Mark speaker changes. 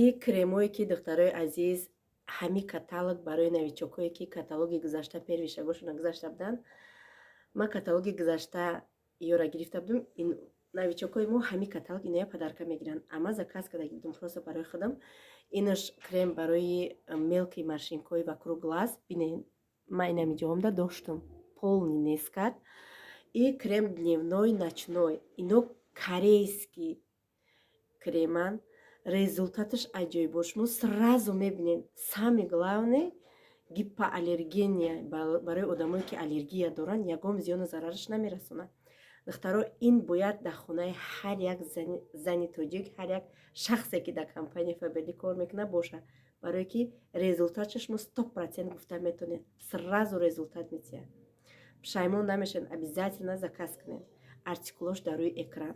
Speaker 1: И кремое ки духтарои азиз ҳами каталог барои новичокое ки каталоги гузашта первишагошона гузашта буданд. Ман каталоги гузашта ёра гирифта будам. Ин новичокои мо ҳами каталог иноя падарка мегиранд. Ама заказ карда гирифтам просто барои худам. Инаш крем барои мелкий морщинковый вокруг глаз. Бинед, ман инами ҷоамда доштам. Полный нескат. И крем дневной, ночной. Ино корейский креман. Результаташ аҷоиб. Шумо сразу мебинед. Самое главное гипоаллергия барои одамое ки аллергия доранд ягон зиёну зарараш намерасонад. Духтаро ин бояд дар хонаи ҳар як зани тоҷик, ҳар як шахсе ки дар компанияи Faberlic кор мекунад бошад, барое ки результаташ шумо 100% гуфта метавонед. Сразу результат метиҳад. Пушаймон намешавед. Обязательно заказ кунед. Артикулош дар рӯи экран.